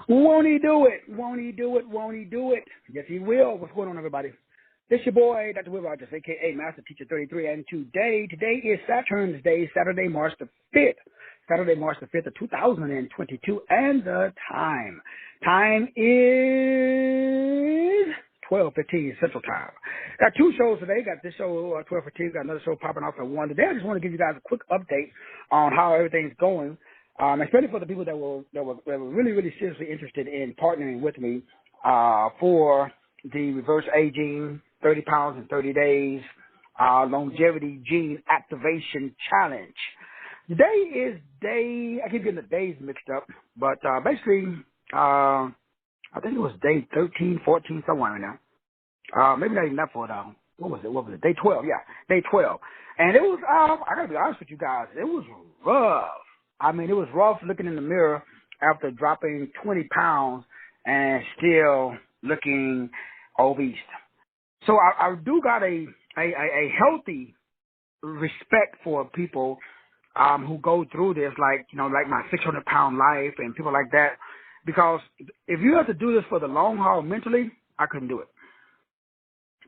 Won't he do it? Won't he do it? Won't he do it? Yes, he will. What's going on, everybody? This your boy, Dr. Will Rogers, a.k.a. Master Teacher 33, and today is Saturn's Day, Saturday, March the 5th. Saturday, March the 5th of 2022, and the time is 12:15 Central Time. Got two shows today. Got this show at 12:15. Got another show popping off at 1 today. I just want to give you guys a quick update on how everything's going, especially for the people that were really seriously interested in partnering with me for the reverse aging, 30 pounds in 30 days, longevity gene activation challenge. Today is day, I keep getting the days mixed up, but basically, I think it was day 13, 14, somewhere in there. Maybe not even that far down. What was it? Day 12, yeah, day 12. And it was, I gotta be honest with you guys, it was rough. I mean, it was rough looking in the mirror after dropping 20 pounds and still looking obese. So I do got a healthy respect for people who go through this, like my 600-pound life and people like that, because if you have to do this for the long haul mentally, I couldn't do it.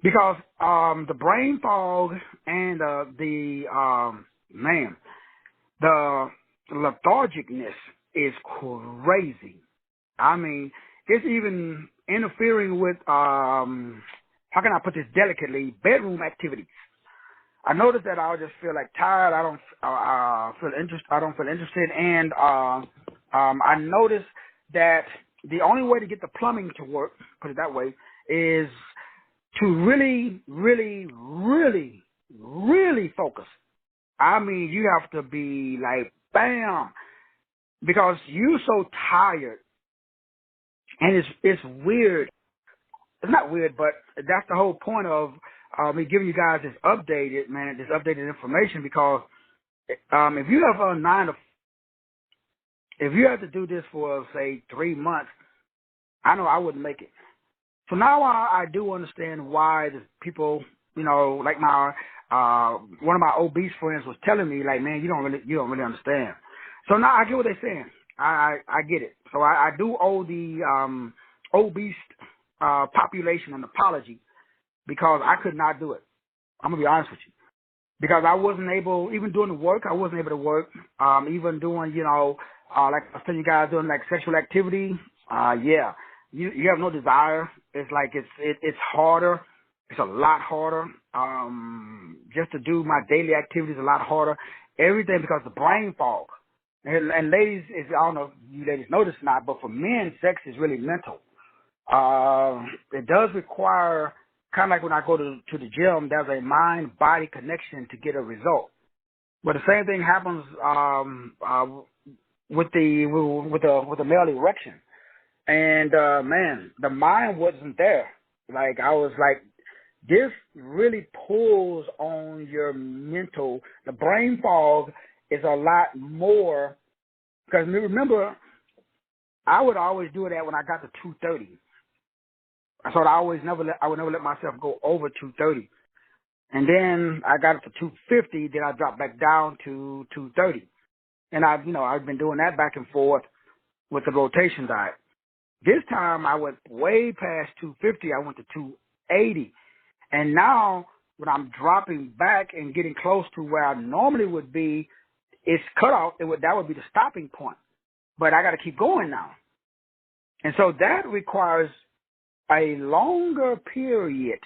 Because the brain fog and the lethargicness is crazy. I mean, it's even interfering with, how can I put this delicately, bedroom activities. I noticed that I just feel like tired. I don't feel interested, and I noticed that the only way to get the plumbing to work, put it that way, is to really focus. I mean, you have to be like bam, because you're so tired, and it's weird. It's not weird, but that's the whole point of me giving you guys this updated information, because if you have if you have to do this for, say, 3 months, I know I wouldn't make it. So now I do understand why the people, like my one of my obese friends was telling me, like, man, you don't really understand. So now I get what they're saying. I get it. So I do owe the obese population an apology, because I could not do it. I'm going to be honest with you. Because I wasn't able, even doing the work, I wasn't able to work. Even doing, like I was telling you guys, doing like sexual activity, yeah. You have no desire. It's like it's harder. It's a lot harder. Just to do my daily activities a lot harder. Everything, because the brain fog. And ladies, I don't know if you ladies know this or not, but for men, sex is really mental. It does require, kind of like when I go to the gym, there's a mind-body connection to get a result. But the same thing happens with the male erection. And man, the mind wasn't there. Like, I was like, this really pulls on your mental. The brain fog is a lot more, because remember, I would always do that when I got to 230. So I would never let myself go over 230. And then I got it to 250, then I dropped back down to 230. And I've been doing that back and forth with the rotation diet. This time I went way past 250. I went to 280. And now when I'm dropping back and getting close to where I normally would be, it's cut off. That would be the stopping point. But I got to keep going now. And so that requires a longer period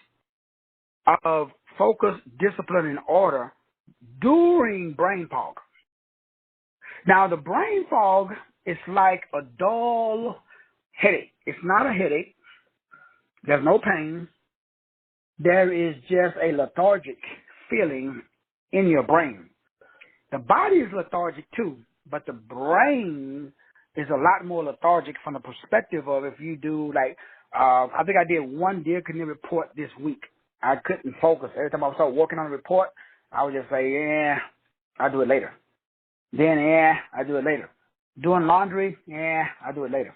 of focus, discipline, and order during brain fog. Now, the brain fog is like a dull headache. It's not a headache. There's no pain. There is just a lethargic feeling in your brain. The body is lethargic too, but the brain is a lot more lethargic from the perspective of, if you do, like, I think I did one Dear Canary report this week. I couldn't focus. Every time I would start working on a report, I would just say, yeah, I'll do it later. Then, yeah, I'll do it later. Doing laundry, yeah, I'll do it later.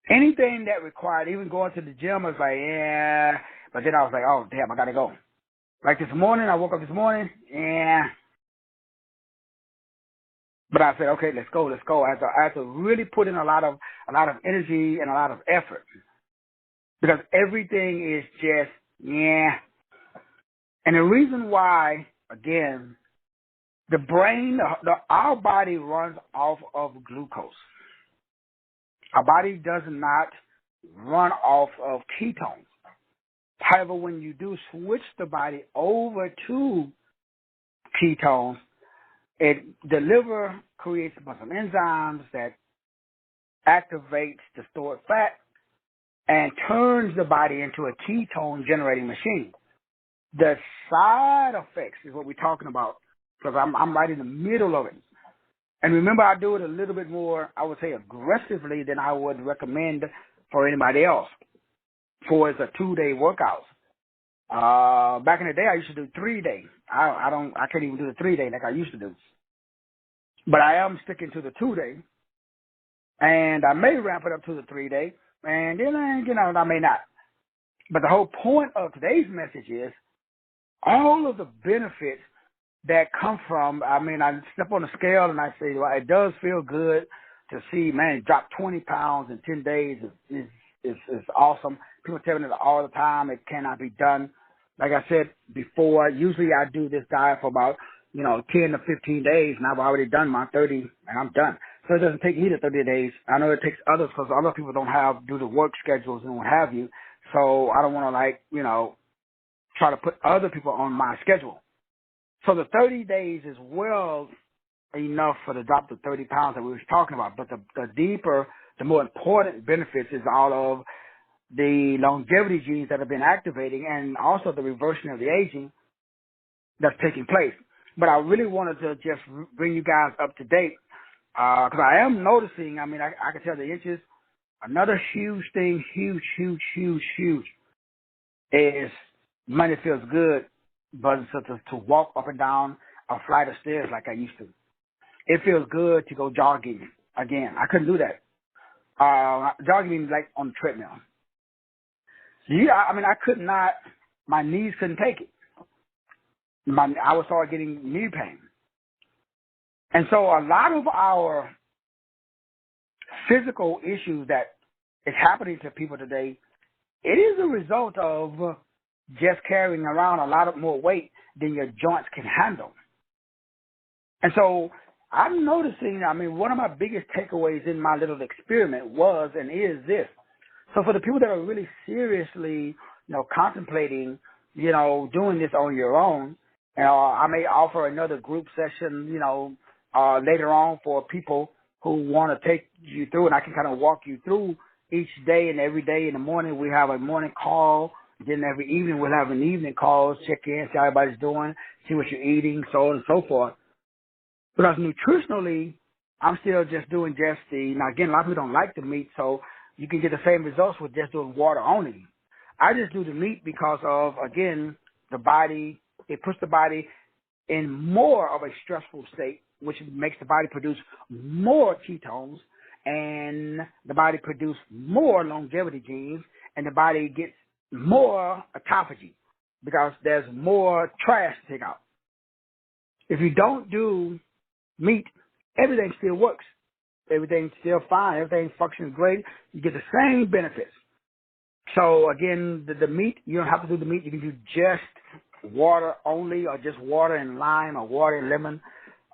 Anything that required, even going to the gym, I was like, yeah. But then I was like, oh, damn, I got to go. Like this morning, I woke up this morning, yeah. But I said, okay, let's go. I had to really put in a lot of energy and a lot of effort because everything is just, yeah. And the reason why, again, the brain, our body runs off of glucose. Our body does not run off of ketones. However, when you do switch the body over to ketones, the liver creates a bunch of enzymes that activates the stored fat and turns the body into a ketone generating machine. The side effects is what we're talking about because I'm right in the middle of it. And remember, I do it a little bit more, I would say, aggressively than I would recommend for anybody else for as a 2-day workout. Back in the day, I used to do 3-day. I can't even do the 3-day like I used to do. But I am sticking to the 2-day, and I may ramp it up to the 3-day, and then, I may not. But the whole point of today's message is all of the benefits that come from, I step on the scale and I say, well, it does feel good to see, man, drop 20 pounds in 10 days is awesome. People tell me that all the time. It cannot be done. Like I said before, usually I do this diet for about, 10 to 15 days, and I've already done my 30, and I'm done. So it doesn't take me the 30 days. I know it takes others because other people don't do the work schedules and what have you. So I don't want to, try to put other people on my schedule. So the 30 days is well enough for the drop to 30 pounds that we were talking about. But the deeper, the more important benefits is all of the longevity genes that have been activating and also the reversing of the aging that's taking place. But I really wanted to just bring you guys up to date because I am noticing, I can tell the inches. Another huge thing, huge, is money feels good, but to walk up and down a flight of stairs like I used to. It feels good to go jogging again. I couldn't do that. Jogging like on the treadmill. Yeah, I could not, my knees couldn't take it. I would start getting knee pain. And so a lot of our physical issues that is happening to people today, it is a result of just carrying around a lot of more weight than your joints can handle. And so I'm noticing, one of my biggest takeaways in my little experiment was and is this. So for the people that are really seriously, contemplating, doing this on your own, I may offer another group session, later on for people who want to take you through, and I can kind of walk you through each day, and every day in the morning we have a morning call. Then every evening we'll have an evening call, check in, see how everybody's doing, see what you're eating, so on and so forth. Because nutritionally, I'm still just doing now again, a lot of people don't like the meat, so you can get the same results with just doing water only. I just do the meat because of, again, the body, it puts the body in more of a stressful state, which makes the body produce more ketones, and the body produce more longevity genes, and the body gets more autophagy because there's more trash to take out. If you don't do meat, everything still works. Everything's still fine. Everything functions great. You get the same benefits. So again, the meat, you don't have to do the meat. You can do just water only, or just water and lime, or water and lemon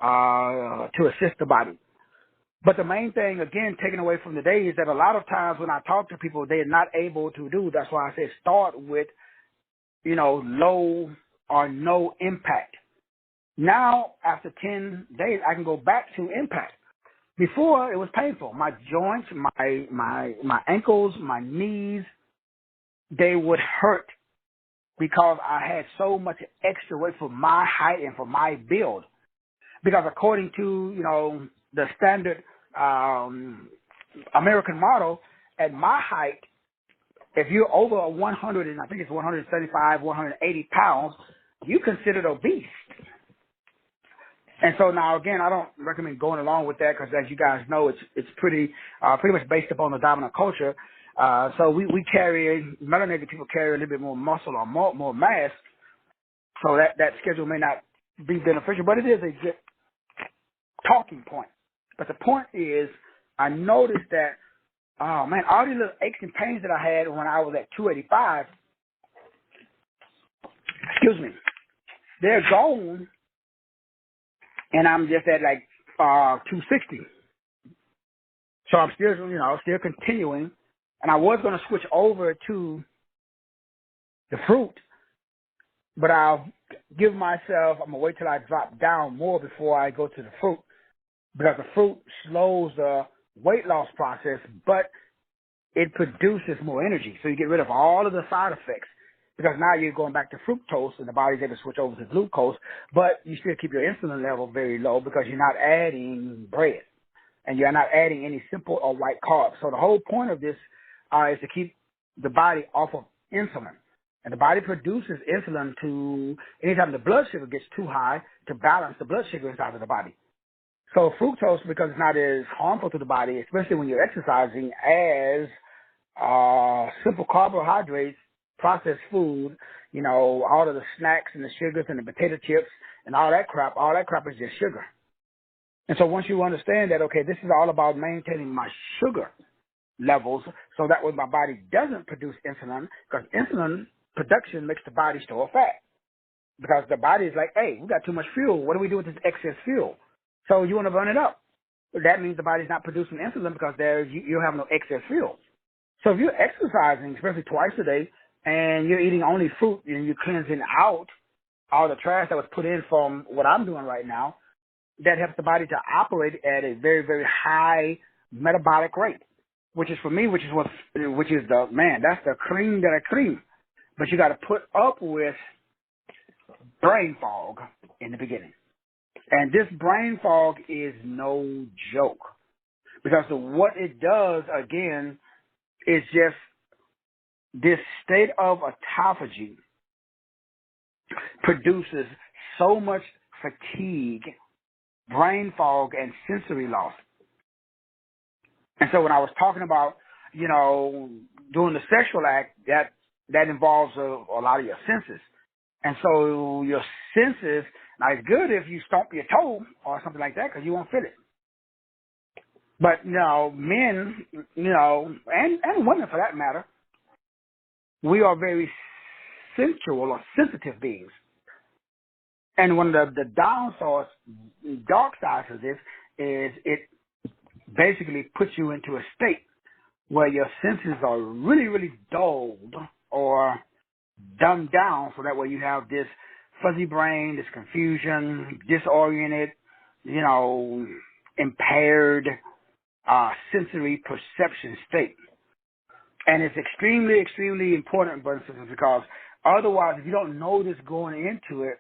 to assist the body. But the main thing, again, taken away from the day is that a lot of times when I talk to people, they're not able to do. That's why I say start with, low or no impact. Now, after 10 days, I can go back to impact. Before, it was painful. My joints, my ankles, my knees, they would hurt because I had so much extra weight for my height and for my build. Because according to, the standard American model, at my height, if you're over 100, and I think it's 175, 180 pounds, you considered obese. And so now, again, I don't recommend going along with that because, as you guys know, it's pretty much based upon the dominant culture. So we carry, melanated people carry a little bit more muscle or more mass. So that schedule may not be beneficial, but it is a good talking point. But the point is, I noticed that, oh man, all these little aches and pains that I had when I was at 285, excuse me, they're gone, and I'm just at like 260. So I'm still, still continuing, and I was going to switch over to the fruit, but I'll give myself, I'm going to wait till I drop down more before I go to the fruit, because the fruit slows the weight loss process, but it produces more energy. So you get rid of all of the side effects, because now you're going back to fructose and the body's able to switch over to glucose, but you still keep your insulin level very low because you're not adding bread and you're not adding any simple or white carbs. So the whole point of this is to keep the body off of insulin. And the body produces insulin to, anytime the blood sugar gets too high, to balance the blood sugar inside of the body. So fructose, because it's not as harmful to the body, especially when you're exercising, as simple carbohydrates, processed food, all of the snacks and the sugars and the potato chips and all that crap is just sugar. And so once you understand that, okay, this is all about maintaining my sugar levels so that way my body doesn't produce insulin, because insulin production makes the body store fat. Because the body is like, hey, we got too much fuel. What do we do with this excess fuel? So you want to burn it up. That means the body's not producing insulin because you have no excess fuel. So if you're exercising, especially twice a day, and you're eating only fruit and you're cleansing out all the trash that was put in from what I'm doing right now, that helps the body to operate at a very, very high metabolic rate, which is for me, which is that's the cream that I cream. But you got to put up with brain fog in the beginning. And this brain fog is no joke, because what it does, again, is just this state of autophagy produces so much fatigue, brain fog, and sensory loss. And so when I was talking about, doing the sexual act, that involves a lot of your senses. And so your senses, now it's good if you stomp your toe or something like that because you won't feel it. But, men, and women for that matter, we are very sensual or sensitive beings. And one of the dark sides of this is it basically puts you into a state where your senses are really, really dulled or dumbed down, so that way you have this fuzzy brain, this confusion, disoriented, impaired sensory perception state. And it's extremely, extremely important, brothers and sisters, because otherwise, if you don't know this going into it,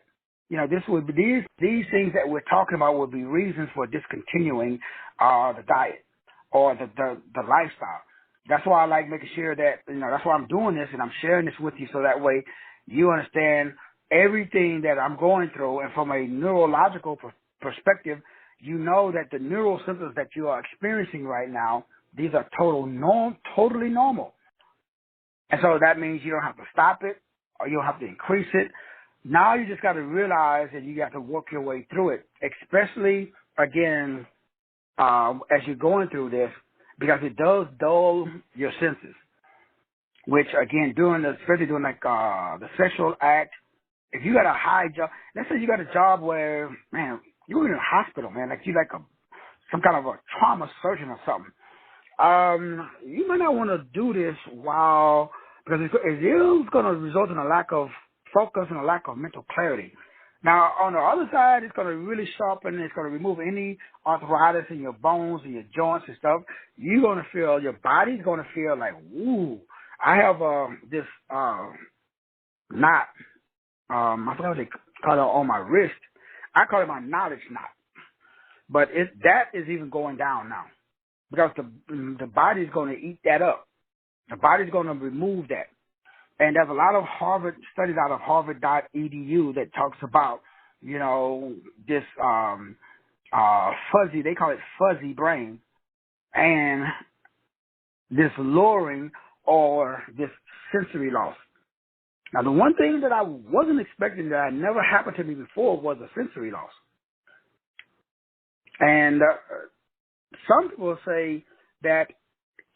this would be these things that we're talking about would be reasons for discontinuing the diet or the lifestyle. That's why I like making sure that, that's why I'm doing this and I'm sharing this with you, so that way you understand everything that I'm going through. And from a neurological perspective, you know that the neural symptoms that you are experiencing right now, these are totally normal. And so that means you don't have to stop it or you don't have to increase it. Now you just got to realize that you have to work your way through it, especially, again, as you're going through this, because it does dull your senses, which, again, especially during like the sexual act, if you got a high job, let's say you got a job where, man, you're in a hospital, man, like you like some kind of a trauma surgeon or something. You might not want to do this because it is going to result in a lack of focus and a lack of mental clarity. Now, on the other side, it's going to really sharpen, it's going to remove any arthritis in your bones and your joints and stuff. You're going to feel, your body's going to feel like, ooh, I have this knot, I forgot what they call it on my wrist. I call it my knowledge knot. But that is even going down now, because the body's going to eat that up. The body's going to remove that. And there's a lot of studies out of Harvard.edu that talks about, this fuzzy, they call it fuzzy brain, and this lowering or this sensory loss. Now, the one thing that I wasn't expecting that never happened to me before was a sensory loss. And some people say that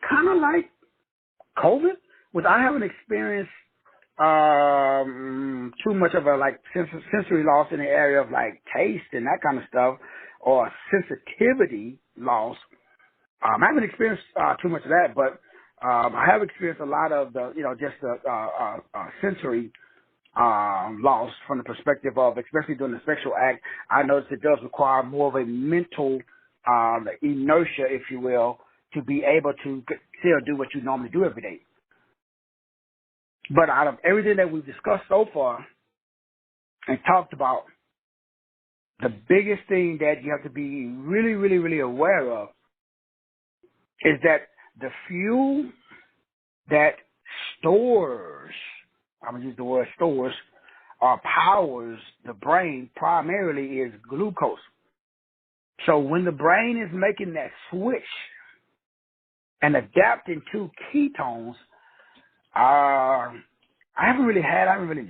kind of like COVID, which I haven't experienced too much of a like sensory loss in the area of like taste and that kind of stuff, or sensitivity loss. I haven't experienced too much of that, but I have experienced a lot of the, just the sensory loss from the perspective of, especially during the sexual act. I noticed it does require more of a mental inertia, if you will, to be able to still do what you normally do every day. But out of everything that we've discussed so far and talked about, the biggest thing that you have to be really, really, really aware of is that the fuel that stores, I'm going to use the word stores, or powers the brain primarily is glucose. So when the brain is making that switch and adapting to ketones, I haven't really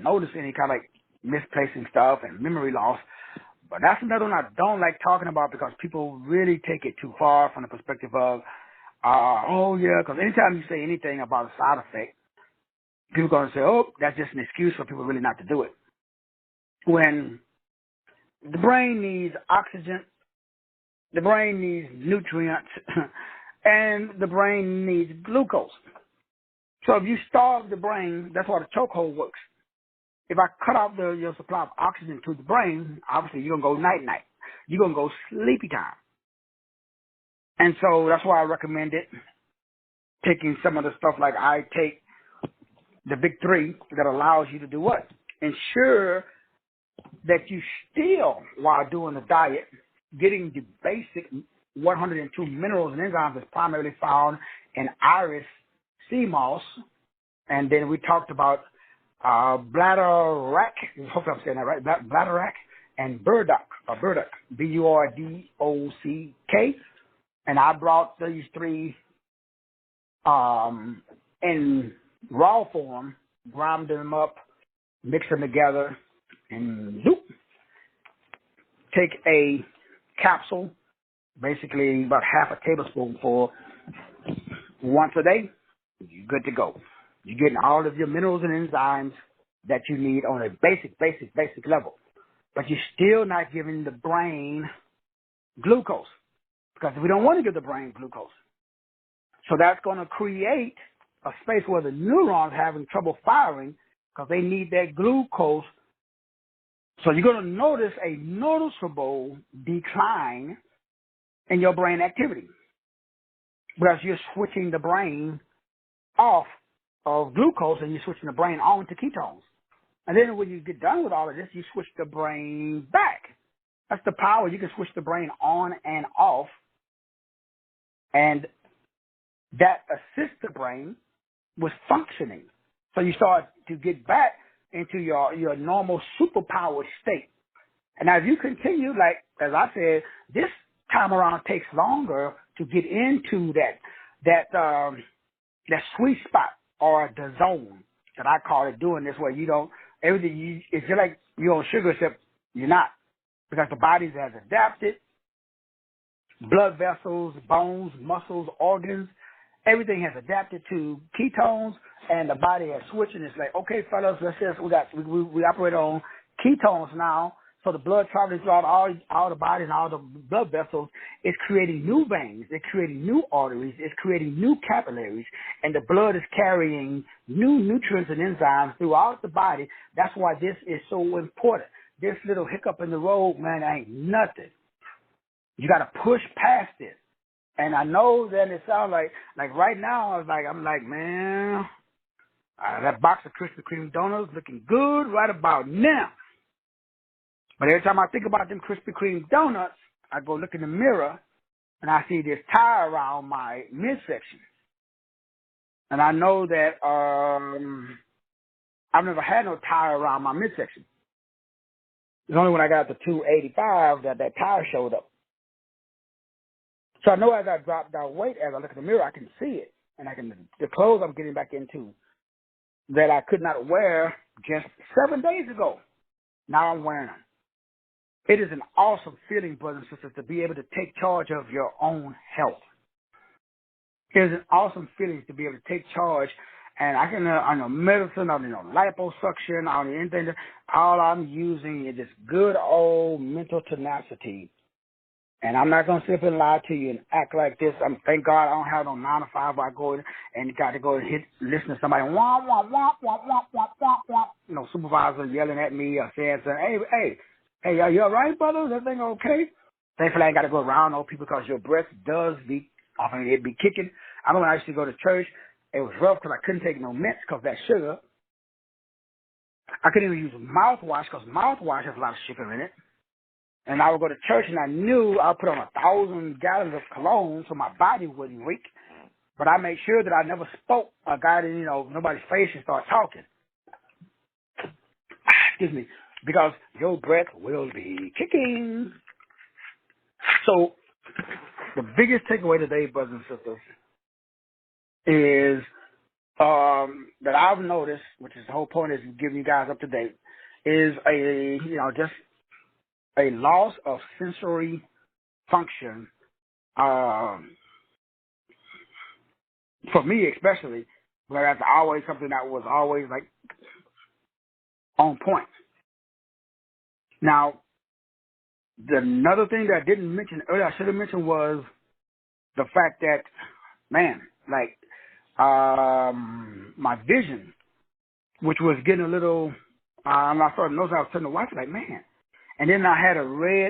noticed any kind of like misplacing stuff and memory loss. But that's another one I don't like talking about because people really take it too far from the perspective of, because anytime you say anything about a side effect, people are going to say, oh, that's just an excuse for people really not to do it. When the brain needs oxygen, the brain needs nutrients, and the brain needs glucose. So if you starve the brain, that's why the chokehold works. If I cut off your supply of oxygen to the brain, obviously you're going to go night-night. You're going to go sleepy time. And so that's why I recommended taking some of the stuff like I take the big three that allows you to do what? Ensure that you still, while doing the diet, getting the basic 102 minerals and enzymes that's primarily found in iris sea moss. And then we talked about bladderwrack, hopefully I'm saying that right, bladderwrack, and burdock, B-U-R-D-O-C-K. And I brought these three in raw form, ground them up, mix them together, and take a capsule, basically about half a tablespoonful once a day. You're good to go. You're getting all of your minerals and enzymes that you need on a basic level. But you're still not giving the brain glucose because we don't want to give the brain glucose. So that's going to create a space where the neurons are having trouble firing because they need that glucose. So you're going to notice a noticeable decline in your brain activity because you're switching the brain off of glucose and you're switching the brain on to ketones. And then when you get done with all of this, you switch the brain back. That's the power. You can switch the brain on and off, and that assists the brain with functioning. So you start to get back into your normal superpowered state. And as you continue, like as I said, this time around takes longer to get into that sweet spot or the zone that I call it, doing this where you don't, it's just like you're on sugar, except you're not, because the body has adapted. Blood vessels, bones, muscles, organs, everything has adapted to ketones, and the body has switched, and it's like, okay, fellas, we operate on ketones now. So the blood traveling throughout all the body and all the blood vessels is creating new veins, it's creating new arteries, it's creating new capillaries, and the blood is carrying new nutrients and enzymes throughout the body. That's why this is so important. This little hiccup in the road, man, ain't nothing. You got to push past it. And I know that it sounds like right now, I'm like, man, that box of Krispy Kreme donuts looking good right about now. But every time I think about them Krispy Kreme donuts, I go look in the mirror and I see this tire around my midsection. And I know that I've never had no tire around my midsection. It's only when I got to 285 that tire showed up. So I know as I drop down weight, as I look in the mirror, I can see it. And the clothes I'm getting back into that I could not wear just 7 days ago, now I'm wearing them. It is an awesome feeling, brothers and sisters, to be able to take charge of your own health. It is an awesome feeling to be able to take charge. And I can, on the medicine, on the liposuction, on the anything, all I'm using is this good old mental tenacity. And I'm not going to sit up and lie to you and act like this. Thank God I don't have no 9 to 5 where I go in and got to go and listen to somebody, wah, wah, wah, wah, wah, wah, wah, wah. Supervisor yelling at me or saying something, hey, are you all right, brother? Is everything okay? Thankfully, I ain't got to go around those people because your breath does be, it be kicking. I remember when I used to go to church, it was rough because I couldn't take no mints because that sugar. I couldn't even use mouthwash because mouthwash has a lot of sugar in it. And I would go to church and I knew I would put on 1,000 gallons of cologne so my body wouldn't reek. But I made sure that I never spoke or got in, nobody's face and start talking. Excuse me. Because your breath will be kicking. So the biggest takeaway today, brothers and sisters, is that I've noticed, which is the whole point is giving you guys up to date, is just a loss of sensory function, for me especially, whereas always something that was always like on point. Now, another thing that I didn't mention earlier, I should have mentioned, was the fact that, my vision, which was getting a little, I started noticing I was turning to watch, man. And then I had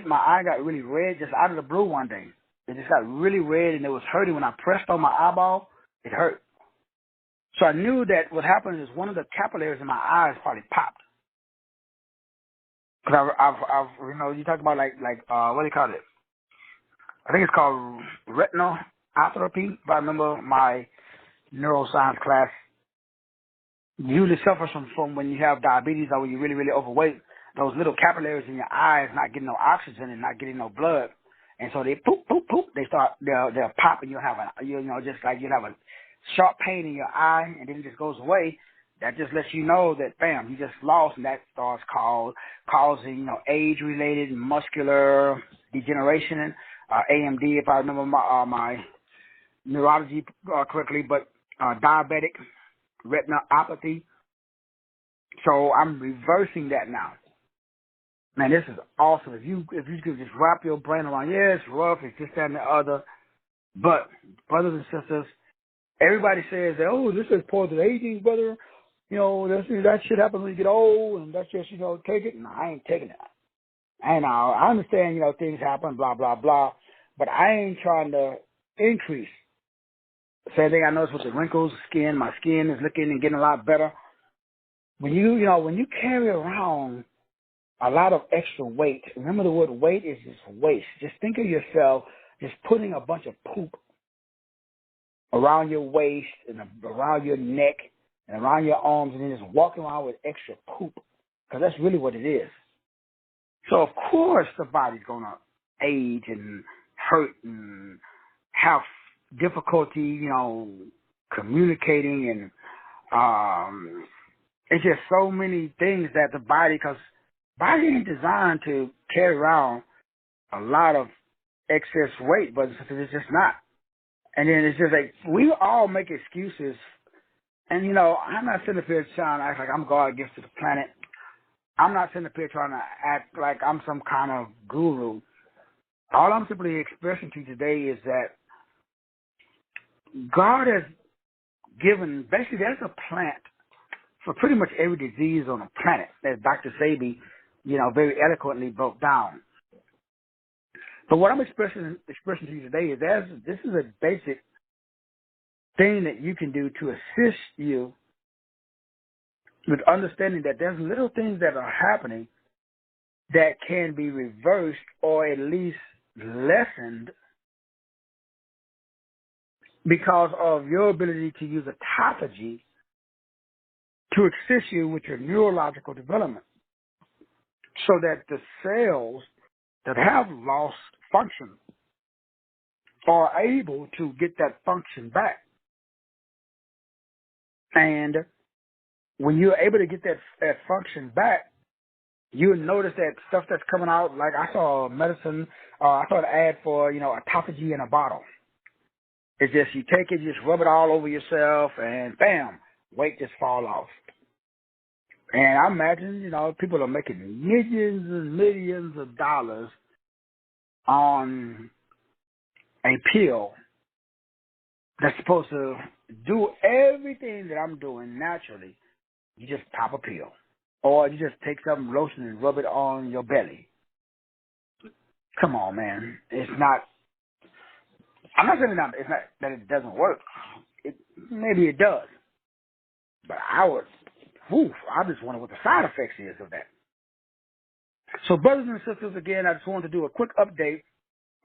my eye got really red just out of the blue one day. It just got really red and it was hurting. When I pressed on my eyeball, it hurt. So I knew that what happened is one of the capillaries in my eyes probably popped. Because you talk about what do you call it? I think it's called retinal atrophy. If I remember my neuroscience class, usually suffers from when you have diabetes or when you're really, really overweight. Those little capillaries in your eyes not getting no oxygen and not getting no blood, and so they poop. They'll pop, and you'll have just like you'll have a sharp pain in your eye, and then it just goes away. That just lets you know that bam, you just lost, and that starts causing age-related muscular degeneration, AMD, if I remember my neurology correctly, but diabetic retinopathy. So I'm reversing that now. Man, this is awesome. If you could just wrap your brain around, it's rough, it's this, that, and the other. But, brothers and sisters, everybody says that, this is part of the aging, brother. That shit happens when you get old, and that's just, take it. No, I ain't taking it. And I understand, things happen, blah, blah, blah. But I ain't trying to increase. Same thing I noticed with the wrinkles, my skin is looking and getting a lot better. When you carry around a lot of extra weight, remember the word weight is just waste. Just think of yourself just putting a bunch of poop around your waist and around your neck and around your arms, and then just walking around with extra poop, because that's really what it is. So, of course, the body's going to age and hurt and have difficulty, communicating, and it's just so many things that the body, because body ain't designed to carry around a lot of excess weight, but it's just not. And then it's just like, we all make excuses. And, I'm not sitting up here trying to act like I'm God gifts to the planet. I'm not sitting up here trying to act like I'm some kind of guru. All I'm simply expressing to you today is that God has given, basically there's a plant for pretty much every disease on the planet, as Dr. Sabi, very eloquently broke down. But what I'm expressing to you today is this is a basic thing that you can do to assist you with understanding that there's little things that are happening that can be reversed or at least lessened because of your ability to use autophagy to assist you with your neurological development, so that the cells that have lost function are able to get that function back. And when you're able to get that function back, you notice that stuff that's coming out. Like I saw medicine, I saw an ad for, autophagy in a bottle. It's just you take it, you just rub it all over yourself, and bam, weight just fall off. And I imagine, people are making millions and millions of dollars on a pill that's supposed to do everything that I'm doing naturally. You just pop a pill. Or you just take some lotion and rub it on your belly. Come on, man. It's not, I'm not saying it's not that it doesn't work. Maybe it does. But I just wonder what the side effects is of that. So brothers and sisters, again, I just wanted to do a quick update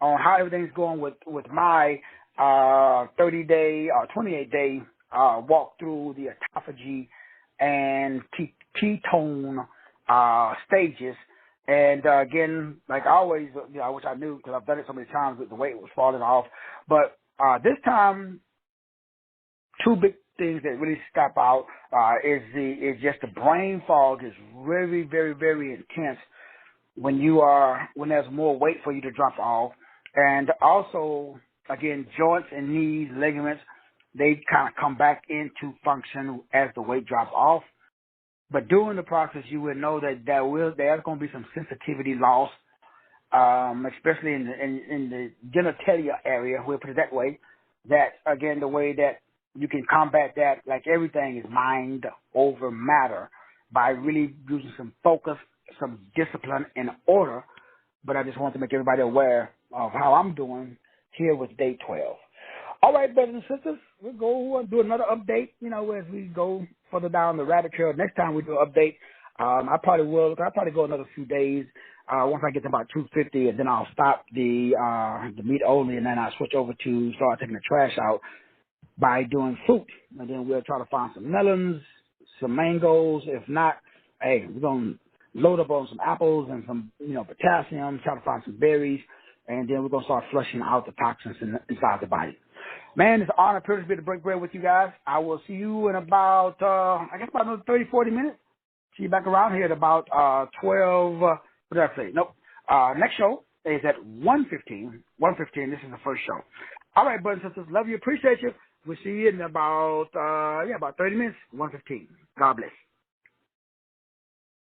on how everything's going with my 30-day or 28-day walk through the autophagy and ketone stages. And again, like always, I wish I knew because I've done it so many times that the weight was falling off. But this time, two big things that really step out is just the brain fog is very, very, very intense when there's more weight for you to drop off. And also, again, joints and knees, ligaments, they kind of come back into function as the weight drops off. But during the process, you will know that there's going to be some sensitivity loss, especially in the genitalia area, we'll put it that way. That, again, the way that you can combat that, like everything, is mind over matter by really using some focus, some discipline, and order. But I just want to make everybody aware of how I'm doing here with day 12. All right, brothers and sisters, we'll go do another update, as we go further down the rabbit trail. Next time we do an update, I'll probably go another few days. Once I get to about 250, and then I'll stop the meat only, and then I'll switch over to start taking the trash out by doing fruit. And then we'll try to find some melons, some mangoes. If not, hey, we're going to load up on some apples and some, potassium, try to find some berries, and then we're going to start flushing out the toxins inside the body. Man, it's an honor, privilege to be able to break bread with you guys. I will see you in about another 30, 40 minutes. See you back around here at about 12, what did I say? Nope. Next show is at 1:15. 1:15, this is the first show. All right, brothers and sisters, love you, appreciate you. We'll see you in about 30 minutes, 1:15. God bless.